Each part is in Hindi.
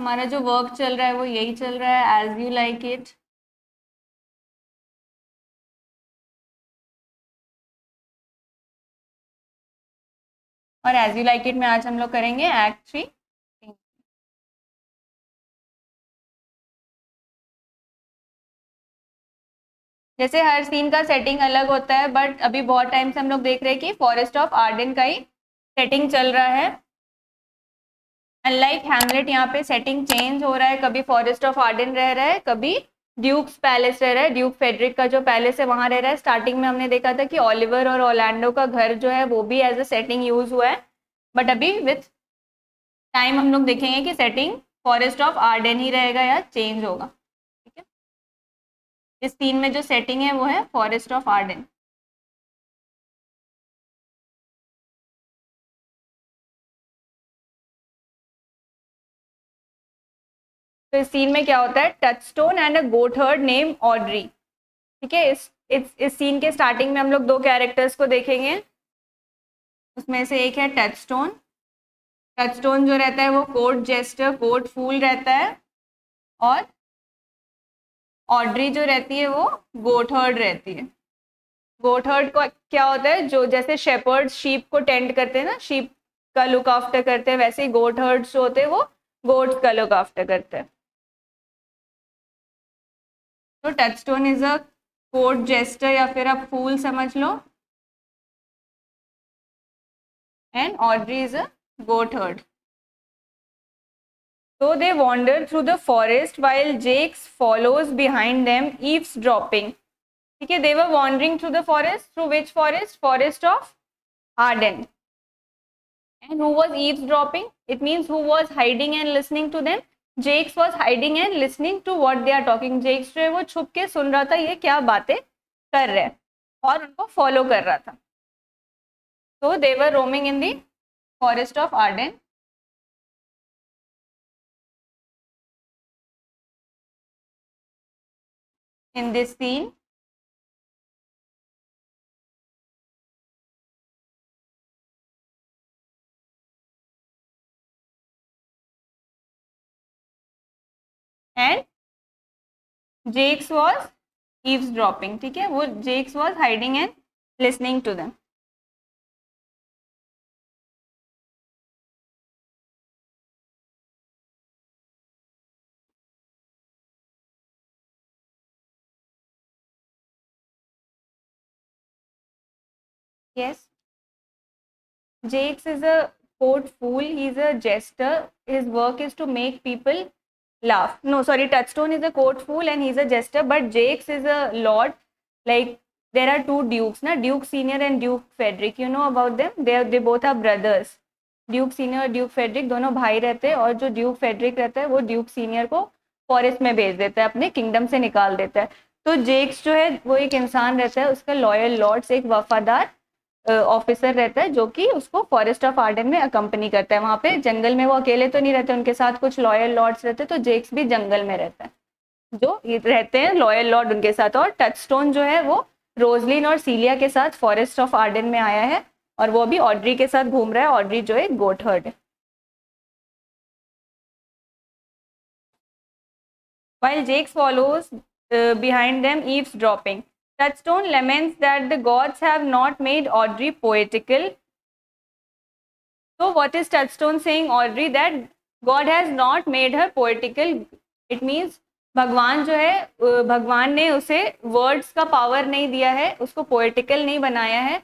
हमारा जो वर्क चल रहा है वो यही चल रहा है, एज यू लाइक इट। और एज यू लाइक इट में आज हम लोग करेंगे एक्ट 3। जैसे हर सीन का सेटिंग अलग होता है, बट अभी बहुत टाइम से हम लोग देख रहे हैं कि फॉरेस्ट ऑफ आर्डन का ही सेटिंग चल रहा है। अनलाइक हैमलेट, यहाँ पे सेटिंग चेंज हो रहा है, कभी फॉरेस्ट ऑफ आर्डन रह रहा है, कभी ड्यूक्स पैलेस रह रहा है। ड्यूक फेडरिक का जो पैलेस है वहां रह रहा है। स्टार्टिंग में हमने देखा था कि ओलिवर और ऑर्लैंडो का घर जो है वो भी एज अ सेटिंग यूज हुआ है, बट अभी विथ टाइम हम लोग देखेंगे कि सेटिंग फॉरेस्ट ऑफ आर्डन ही रहेगा या चेंज होगा। ठीक है, इस सीन में जो सेटिंग है वो है फॉरेस्ट ऑफ आर्डन। तो इस सीन में क्या होता है, Touchstone and a goatherd name Audrey. ठीक है, इस सीन के स्टार्टिंग में हम लोग दो कैरेक्टर्स को देखेंगे, उसमें से एक है टचस्टोन। टचस्टोन जो रहता है वो कोर्ट जेस्टर, कोर्ट फूल रहता है, और ऑड्री जो रहती है वो गोटहर्ड रहती है। गोटहर्ड को क्या होता है, जो जैसे शेपर्ड शीप को टेंड करते हैं ना, शीप का लुक आफ्टर करते हैं, वैसे ही गोटहर्ड्स जो होते हैं वो गोट्स का लुक आफ्टर करते हैं। तो Touchstone is a court jester या फिर आप फूल समझ लो, and Audrey is a goatherd. So they wander through the forest while Jakes follows behind them, eavesdropping. ठीक है, they were wandering through the forest. Through which forest? Forest of Arden. And who was eavesdropping? It means who was hiding and listening to them? Jakes was hiding and listening to what they are talking. Jakes जो है वो छुप के सुन रहा था ये क्या बातें कर रहे हैं, और उनको फॉलो कर रहा था। So they were roaming in the forest of Arden. In this scene, and Jakes was eavesdropping. ठीक है, वो Jakes was hiding and listening to them. Yes, Jakes is a court fool. He's a jester. His work is to make people laugh. No, sorry, Touchstone is a court fool and he's a jester, but Jakes is a lord. Like there are two dukes, na, Duke Senior and Duke Frederick. You know about them? They both are brothers. Duke senior और ड्यूक फेडरिक दोनों भाई रहते हैं, और जो ड्यूक फेडरिक रहता है वो ड्यूक सीनियर को फॉरेस्ट में भेज देता है, अपने किंगडम से निकाल देता है। तो जेक्स जो है वो एक इंसान रहता है, उसका लॉयल लॉर्ड्स, एक वफादार ऑफिसर रहता है जो कि उसको फॉरेस्ट ऑफ आर्डन में अकम्पनी करता है। वहां पे जंगल में वो अकेले तो नहीं रहते, उनके साथ कुछ लॉयल लॉर्ड्स रहते हैं। तो जेक्स भी जंगल में रहता है, जो रहते हैं लॉयल लॉर्ड उनके साथ। और टचस्टोन जो है वो रोजलिन और सीलिया के साथ फॉरेस्ट ऑफ आर्डन में आया है, और वो भी ऑड्री के साथ घूम रहा है। ऑड्री जो है गोटहर्ड है। While Jakes follows behind them, eavesdropping. Touchstone laments that the gods have not made Audrey poetical. So what is Touchstone saying Audrey? That God has not made her poetical. It means भगवान जो है, भगवान ने उसे वर्ड्स का पावर नहीं दिया है, उसको पोएटिकल नहीं बनाया है,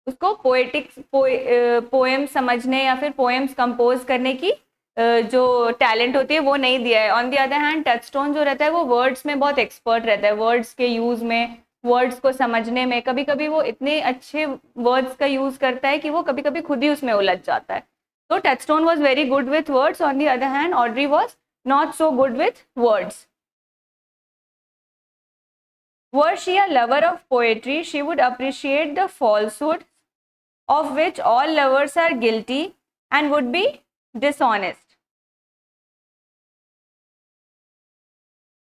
उसको पोएटिक्स पोएम समझने या फिर पोएम्स कंपोज करने की जो टैलेंट होती है वो नहीं दिया है। On the other hand touchstone जो रहता है वो वर्ड्स में बहुत एक्सपर्ट रहता है, वर्ड्स के यूज में, वर्ड्स को समझने में। कभी कभी वो इतने अच्छे वर्ड्स का यूज करता है कि वो कभी कभी खुद ही उसमें उलझ जाता है। तो touchstone was very good with words, on the other hand Audrey was not so good with words. Were she a lover of poetry, she would appreciate the falsehood of which all lovers are guilty and would be dishonest.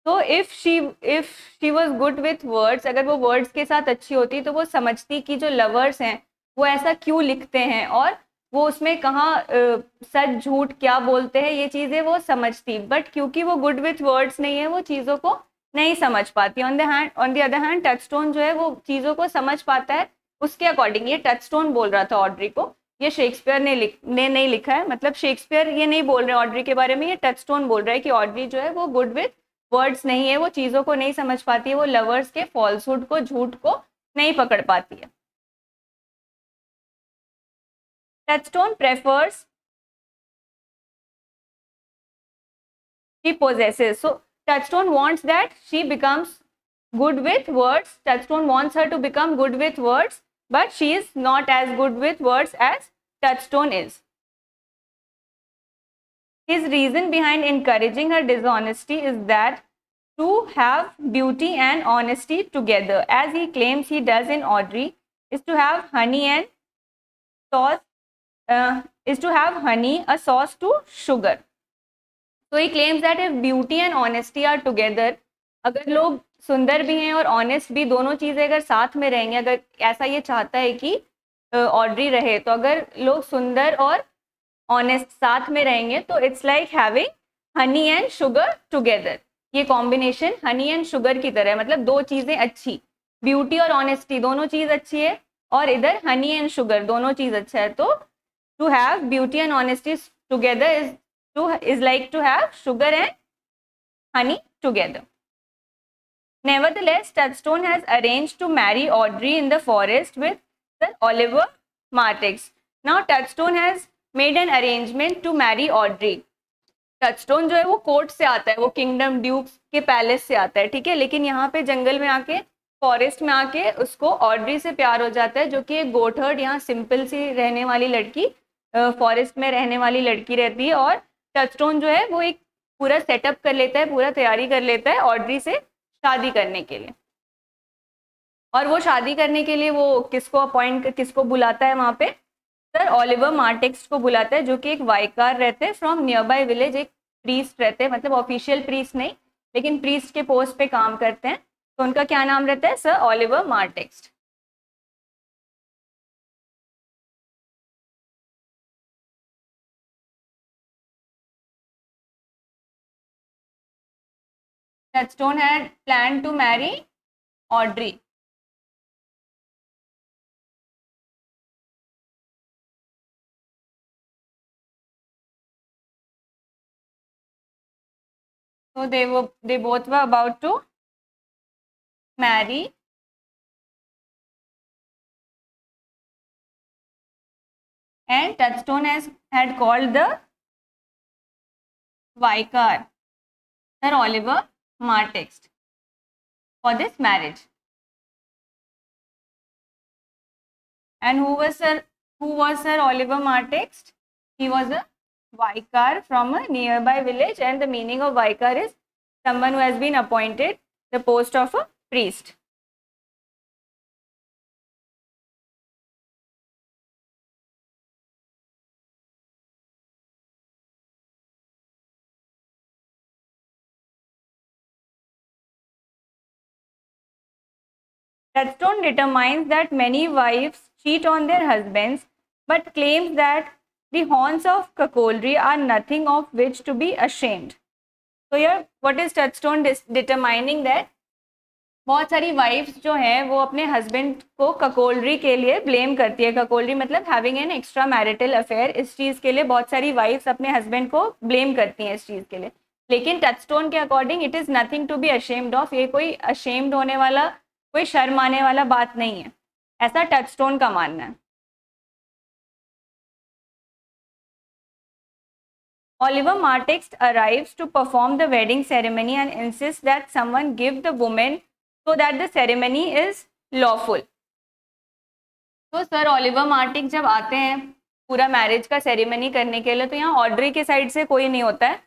So if she was good with words, अगर वो words के साथ अच्छी होती तो वो समझती कि जो lovers हैं वो ऐसा क्यों लिखते हैं, और वो उसमें कहाँ सच झूठ क्या बोलते हैं ये चीज़ें वो समझती, बट क्योंकि वो गुड विथ वर्ड्स नहीं है वो चीज़ों को नहीं समझ पाती। On the other hand touchstone जो है वो चीज़ों को समझ पाता है उसके अकॉर्डिंग। ये टचस्टोन बोल रहा था ऑड्री को, ये शेक्सपियर ने नहीं लिखा है, मतलब शेक्सपियर ये नहीं बोल रहे ऑड्री के बारे में, ये टचस्टोन बोल रहा है कि ऑड्री जो है वो गुड विथ वर्ड्स नहीं है, वो चीज़ों को नहीं समझ पाती है, वो लवर्स के फॉल्सहुड को, झूठ को नहीं पकड़ पाती है। Touchstone prefers, she possesses. So Touchstone wants that she becomes good with words. Touchstone wants her to become good with words, but she is not as good with words as Touchstone is. His reason behind encouraging her dishonesty is that to have beauty and honesty together, as he claims he does in Audrey, is to have honey and sauce, is to have honey, a sauce to sugar. So he claims that if beauty and honesty are together, अगर लोग सुंदर भी हैं और ऑनेस्ट भी, दोनों चीज़ें अगर साथ में रहेंगे, अगर ऐसा ये चाहता है कि ऑड्री रहे, तो अगर लोग सुंदर और ऑनेस्ट साथ में रहेंगे तो it's like having honey and sugar together. ये कॉम्बिनेशन हनी एंड शुगर की तरह है, मतलब दो चीज़ें अच्छी, ब्यूटी और ऑनेस्टी दोनों चीज़ अच्छी है, और इधर हनी एंड शुगर दोनों चीज़ अच्छा है। तो to have beauty and honesty together is like to have sugar and honey together. Nevertheless, Touchstone has arranged to marry Audrey in the forest with Sir Oliver Martix. Now Touchstone has made an arrangement to marry Audrey. Touchstone जो है वो कोर्ट से आता है, वो किंगडम ड्यूक्स के पैलेस से आता है, ठीक है, लेकिन यहाँ पे जंगल में आके, फॉरेस्ट में आके उसको ऑड्री से प्यार हो जाता है, जो कि एक गोटहर्ड, यहाँ सिंपल सी रहने वाली लड़की, फॉरेस्ट में रहने वाली लड़की रहती है, और टचस्टोन जो है वो एक पूरा सेटअप कर लेता है, पूरा तैयारी कर लेता है ऑड्री से शादी करने के लिए। और वो शादी करने के लिए वो किसको बुलाता है वहाँ पे, सर ओलिवर मार्टेक्स को बुलाता है, जो कि एक वाइकार रहते हैं फ्रॉम नियर बाय विलेज, एक प्रीस्ट रहते हैं, मतलब ऑफिशियल प्रीस्ट नहीं लेकिन प्रीस्ट के पोस्ट पे काम करते हैं, तो उनका क्या नाम रहता है, sir Oliver Martext. Touchstone had planned to marry Audrey. So they both were about to marry. And Touchstone had called the vicar, Sir Oliver Martext, for this marriage. And who was Sir Oliver Martext? He was a vicar from a nearby village, and the meaning of vicar is someone who has been appointed the post of a priest. Touchstone determines that many wives cheat on their husbands, but claims that the haunts of cuckoldry are nothing of which to be ashamed. So here, what is Touchstone determining that बहुत सारी वाइफ्स जो हैं वो अपने हस्बैंड को ककोल्ड्री के लिए ब्लेम करती है। ककोल्ड्री मतलब having an extra marital affair, इस चीज़ के लिए बहुत सारी वाइफ्स अपने हस्बैंड को ब्लेम करती हैं इस चीज़ के लिए। लेकिन टचस्टोन के according it is nothing to be ashamed of, ये कोई अशेम्ड होने वाला, कोई शर्म आने वाला बात नहीं है, ऐसा टचस्टोन का मानना है। Oliver Martext arrives to perform the wedding ceremony and insists that someone give the woman so that the ceremony is lawful. तो सर ओलिवर मार्टेक्स जब आते हैं पूरा मैरिज का सेरेमनी करने के लिए, तो यहाँ ऑड्री के साइड से कोई नहीं होता है,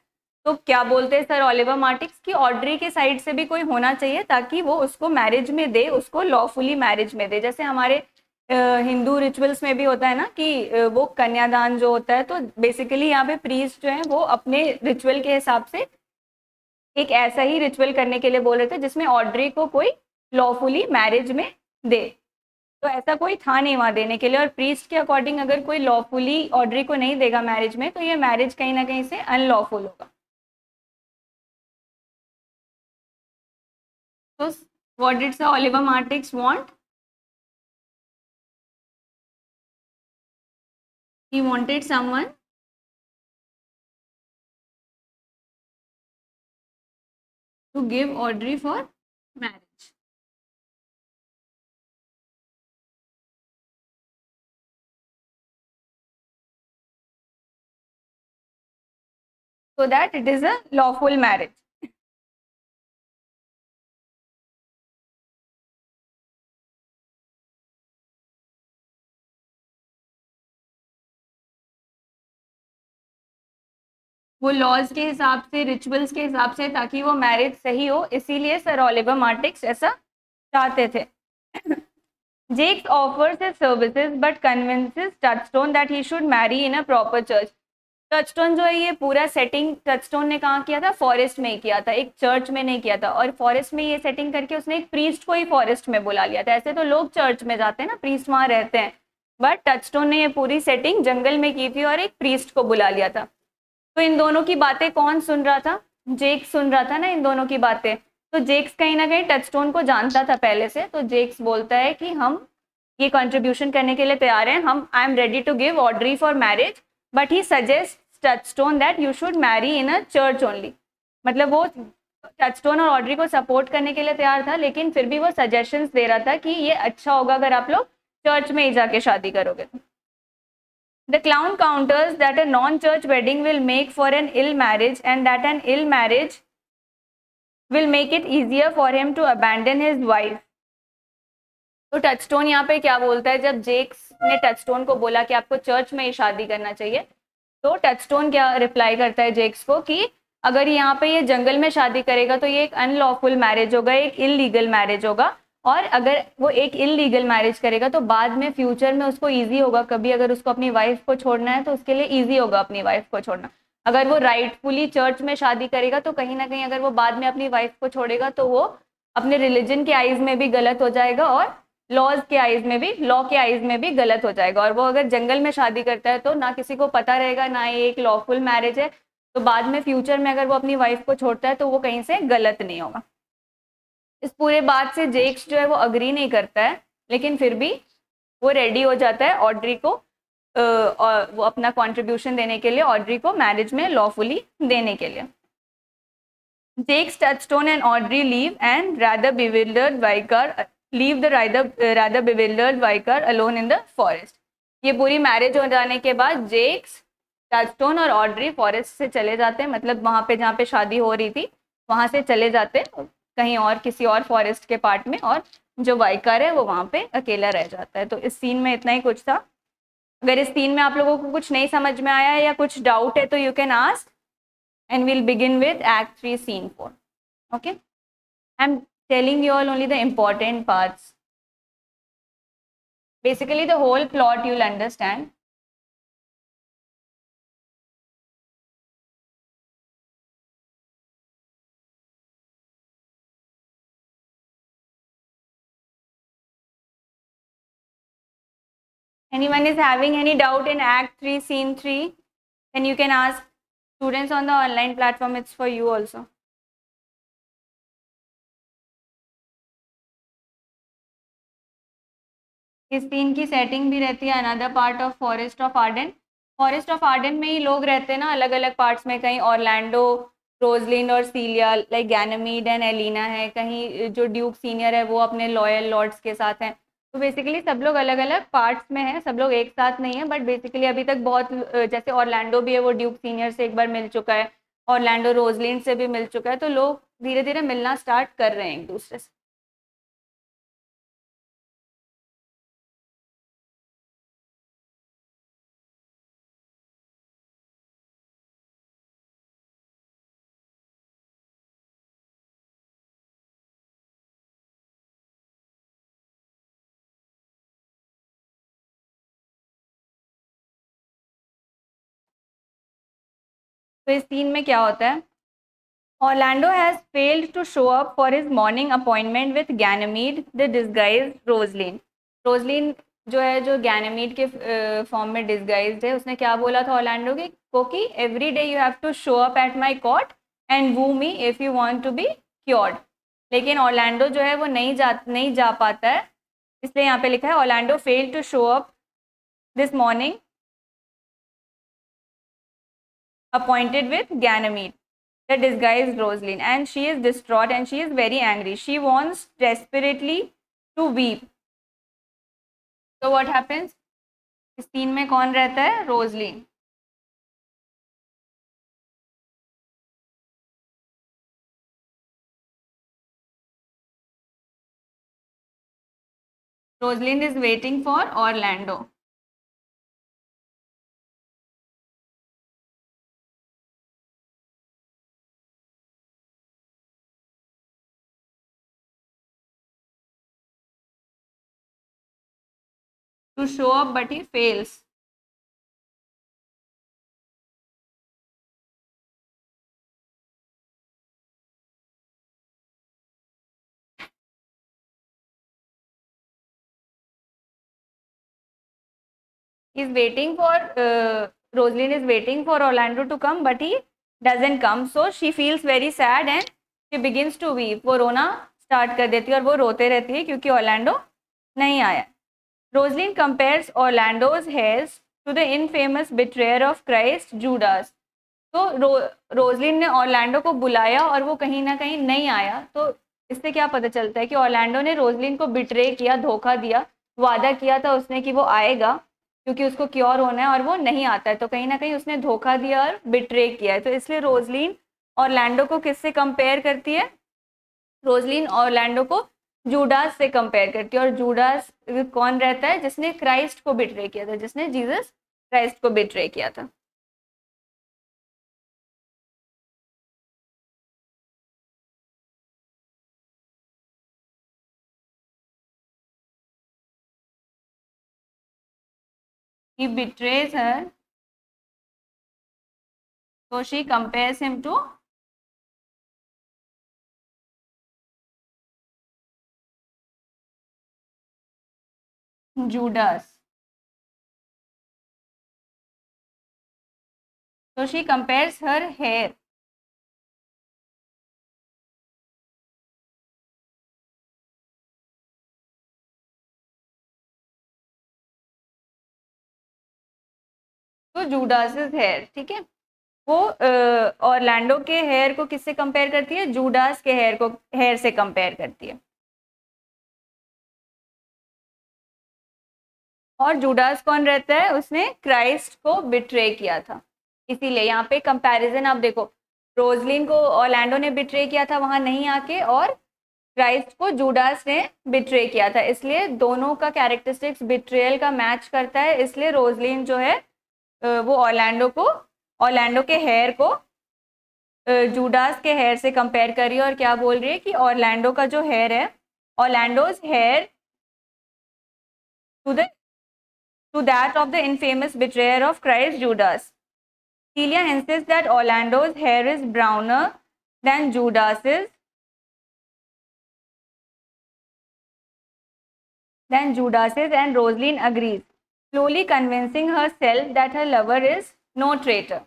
तो क्या बोलते हैं सर ओलिवर मार्टेक्स कि ऑड्री के साइड से भी कोई होना चाहिए ताकि वो उसको मैरिज में दे, उसको लॉफुली मैरिज में दे। जैसे हमारे हिंदू रिचुअल्स में भी होता है ना कि वो कन्यादान जो होता है, तो बेसिकली यहाँ पे प्रीस्ट जो है वो अपने रिचुअल के हिसाब से एक ऐसा ही रिचुअल करने के लिए बोल रहे थे जिसमें ऑड्री को कोई लॉफुली मैरिज में दे। तो ऐसा कोई था नहीं वहां देने के लिए, और प्रीस्ट के अकॉर्डिंग अगर कोई लॉफुली ऑड्री को नहीं देगा मैरिज में, तो ये मैरिज कहीं ना कहीं से अनलॉफुल होगा. तो what did sir Oliver Martext want? He wanted someone to give Audrey for marriage. So that it is a lawful marriage. वो लॉज के हिसाब से, रिचुअल्स के हिसाब से, ताकि वो मैरिज सही हो, इसीलिए सर ओलिवर मार्टिक्स ऐसा चाहते थे. Jakes offers his services but convinces Touchstone that he should marry in a proper church. Touchstone जो है ये पूरा सेटिंग टचस्टोन ने कहाँ किया था? फॉरेस्ट में ही किया था, एक चर्च में नहीं किया था. और फॉरेस्ट में ये सेटिंग करके उसने एक प्रीस्ट को ही फॉरेस्ट में बुला लिया था. ऐसे तो लोग चर्च में जाते हैं ना, प्रीस्ट वहां रहते हैं, बट टचस्टोन ने ये पूरी सेटिंग जंगल में की थी और एक प्रीस्ट को बुला लिया था. तो इन दोनों की बातें कौन सुन रहा था? जेक्स सुन रहा था ना इन दोनों की बातें. तो जेक्स कहीं ना कहीं टचस्टोन को जानता था पहले से. तो जेक्स बोलता है कि हम ये कंट्रीब्यूशन करने के लिए तैयार हैं, हम I am ready to give Audrey for marriage, but he suggest Touchstone that you should marry in a church only. मतलब वो टचस्टोन और ऑड्री को सपोर्ट करने के लिए तैयार था, लेकिन फिर भी वो सजेशंस दे रहा था कि ये अच्छा होगा अगर आप लोग चर्च में ही जाके शादी करोगे. The clown counters that a non-church wedding will make for an ill marriage and that an ill marriage will make it easier for him to abandon his wife. तो टचस्टोन यहाँ पे क्या बोलता है? जब जेक्स ने टचस्टोन को बोला कि आपको चर्च में ही शादी करना चाहिए, तो टचस्टोन क्या रिप्लाई करता है जेक्स को कि अगर यहाँ पे ये जंगल में शादी करेगा तो ये एक अनलॉफुल मैरिज होगा, एक इलीगल मैरिज होगा. और अगर वो एक इलीगल मैरिज करेगा तो बाद में फ्यूचर में उसको इजी होगा, कभी अगर उसको अपनी वाइफ को छोड़ना है तो उसके लिए इजी होगा अपनी वाइफ को छोड़ना. अगर वो राइटफुली चर्च में शादी करेगा तो कहीं ना कहीं अगर वो बाद में अपनी वाइफ को छोड़ेगा तो वो अपने रिलीजन के आइज में भी गलत हो जाएगा और लॉज के आइज में भी, लॉ के आइज में भी गलत हो जाएगा. और वो अगर जंगल में शादी करता है तो ना किसी को पता रहेगा, ना ये एक लॉफुल मैरिज है, तो बाद में फ्यूचर में अगर वो अपनी वाइफ को छोड़ता है तो वो कहीं से गलत नहीं होगा. इस पूरे बात से जेक्स जो है वो अग्री नहीं करता है, लेकिन फिर भी वो रेडी हो जाता है ऑड्री को और वो अपना कंट्रीब्यूशन देने के लिए, ऑड्री को मैरिज में लॉफुली देने के लिए. Jakes, Touchstone and Audrey leave and rather bewildered Vicar leave the rather bewildered Vicar alone in the forest. ये पूरी मैरिज हो जाने के बाद जेक्स, टचस्टोन और ऑड्री फॉरेस्ट से चले जाते हैं, मतलब वहां पे जहाँ पे शादी हो रही थी वहां से चले जाते हैं कहीं और, किसी और फॉरेस्ट के पार्ट में, और जो वाइकर है वो वहां पे अकेला रह जाता है. तो इस सीन में इतना ही कुछ था. अगर इस सीन में आप लोगों को कुछ नहीं समझ में आया या कुछ डाउट है तो you can ask and we'll begin with Act 3, Scene 4. Okay? I'm telling you all only the important parts. Basically, the whole plot you'll understand. Anyone is having any doubt in Act 3, Scene 3? Then you can ask. Students on the online platform, it's for you also. इस सीन की सेटिंग भी रहती है another part of forest of Ardern. Forest of Ardern में ही लोग रहते हैं ना अलग अलग पार्ट्स में, कहीं ऑरलैंडो, रोजलिंड और सीलिया लाइक गैनामीड एंड एलिना है, कहीं जो ड्यूक सीनियर है वो अपने लॉयल लॉर्ड्स के साथ हैं. तो बेसिकली सब लोग अलग अलग पार्ट्स में हैं, सब लोग एक साथ नहीं है, बट बेसिकली अभी तक बहुत, जैसे ऑरलैंडो भी है वो ड्यूक सीनियर से एक बार मिल चुका है, ऑरलैंडो रोजलिंड से भी मिल चुका है, तो लोग धीरे धीरे मिलना स्टार्ट कर रहे हैं एक दूसरे से. तो इस सीन में क्या होता है? Orlando has failed to show up for his morning appointment with Ganymede, the disguised Rosaline. Rosaline जो है, जो गैनेमीड के फॉर्म में डिस्गाइज्ड है, उसने क्या बोला था ऑर्लैंडो को कि every day you have to show up at my court and woo me if you want to be cured. लेकिन ऑर्लैंडो जो है वो नहीं जा पाता है, इसलिए यहाँ पे लिखा है Orlando fail to show up this morning appointed with Ganymede, the disguised Rosaline, and she is distraught and she is very angry. She wants desperately to weep. So what happens? इस सीन में कौन रहता है? Roslin. Rosalind is waiting for Orlando. To show up, but he fails. He's waiting for Rosalind is waiting for Orlando to come, but he doesn't come. So she feels very sad and she begins to weep. वो रोना स्टार्ट कर देती है और वो रोते रहती है क्योंकि ऑर्लैंडो नहीं आया। Rosalind compares Orlando's hairs to the infamous betrayer of Christ, Judas. तो रोजलिन ने ऑर्लैंडो को बुलाया और वो कहीं ना कहीं नहीं आया, तो इससे क्या पता चलता है कि ऑर्लैंडो ने रोजलिन को बिट्रे किया, धोखा दिया। वादा किया था उसने कि वो आएगा क्योंकि उसको क्योर होना है और वो नहीं आता है, तो कहीं ना कहीं उसने धोखा दिया और बिट्रे किया है। तो इसलिए रोजलिन ऑर्लैंडो को किससे कंपेयर करती है? रोजलिन ऑर्लैंडो को जूडास से कंपेयर करती है। और जूडास कौन रहता है? जिसने क्राइस्ट को बिट्रे किया था, जिसने जीसस क्राइस्ट को बिट्रे किया था। He betrays her, so she compares him to Judas. So she compares her hair. तो जूडास हेयर, ठीक है, वो ऑर्लैंडो के हेयर को किससे कंपेयर करती है? जूडास के हेयर से कंपेयर करती है। और जूडास कौन रहता है? उसने क्राइस्ट को बिट्रे किया था, इसीलिए यहाँ पे कंपैरिजन आप देखो, रोजलिन को ऑर्लैंडो ने बिट्रे किया था वहां नहीं आके, और क्राइस्ट को जूडास ने बिट्रे किया था, इसलिए दोनों का कैरेक्टरिस्टिक्स बिट्रेयल का मैच करता है। इसलिए रोजलिन जो है वो ऑर्लैंडो के हेयर को जूडास के हेयर से कंपेयर कर रही है और क्या बोल रही है कि ऑर्लैंडो का जो हेयर है, ऑर्लैंडोज hair to that of the infamous betrayer of Christ, Judas. Celia insists that Orlando's hair is browner than Judas's, and Rosaline agrees, slowly convincing herself that her lover is no traitor.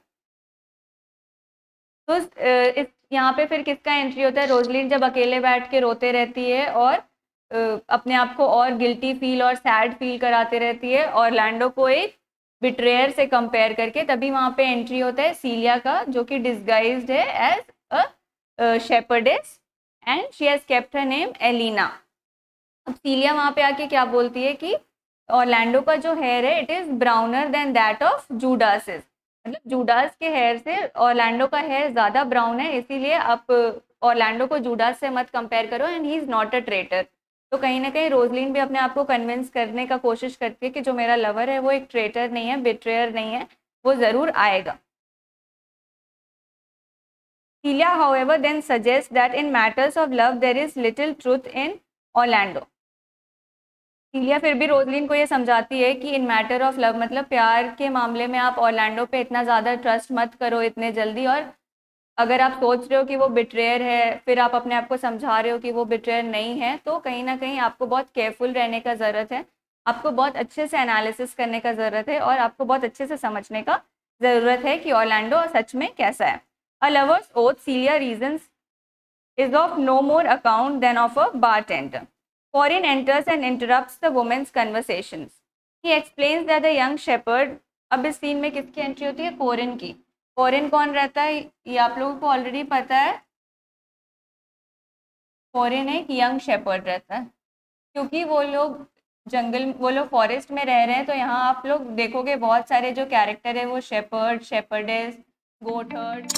तो इस यहाँ पे फिर किसका एंट्री होता है? रोजलिन जब अकेले बैठ के रोते रहती है और अपने आप को और गिल्टी फील और सैड फील कराते रहती है ऑर्लैंडो को एक बिट्रेयर से कंपेयर करके, तभी वहाँ पे एंट्री होता है सीलिया का, जो कि डिस्गाइज्ड है as a shepherdess and she has kept her name Aliena. अब सीलिया वहाँ पे आके क्या बोलती है कि ऑर्लैंडो का जो हेयर है it is browner than that of Judas's, मतलब जूडास के हेयर से ऑर्लैंडो का हेयर ज़्यादा ब्राउन है, इसीलिए आप ऑर्लैंडो को जूडास से मत कंपेयर करो and he is not a traitor. तो कहीं ना कहीं रोजलिन भी अपने आप को कन्विंस करने का कोशिश करती है कि जो मेरा लवर है वो एक ट्रेटर नहीं है, बिट्रेयर नहीं है, वो ज़रूर आएगा। Celia, however, then suggests that in matters of love there is little truth in Orlando. सीलिया फिर भी रोजलिन को ये समझाती है कि इन मैटर ऑफ लव, मतलब प्यार के मामले में आप ऑर्लैंडो पे इतना ज़्यादा ट्रस्ट मत करो इतने जल्दी, और अगर आप सोच रहे हो कि वो बिट्रेयर है, फिर आप अपने आप को समझा रहे हो कि वो बिट्रेयर नहीं है, तो कहीं ना कहीं आपको बहुत केयरफुल रहने का ज़रूरत है, आपको बहुत अच्छे से एनालिसिस करने का ज़रूरत है और आपको बहुत अच्छे से समझने का ज़रूरत है कि ऑर्लैंडो सच में कैसा है. A lover's oath, Celia reasons, is of no more account than of a bartender. Corin enters and interrupts the woman's conversations. He explains that the young shepherd, अब इस सीन में किसकी एंट्री होती है? कोरिन की. कोरिन कौन रहता है ये आप लोगों को ऑलरेडी पता है. कोरिन एक यंग शेपर्ड रहता है, क्योंकि वो लोग फॉरेस्ट में रह रहे हैं. तो यहाँ आप लोग देखोगे बहुत सारे जो कैरेक्टर है वो शेपर्ड, शेपर्डेस, गोट हर्ड,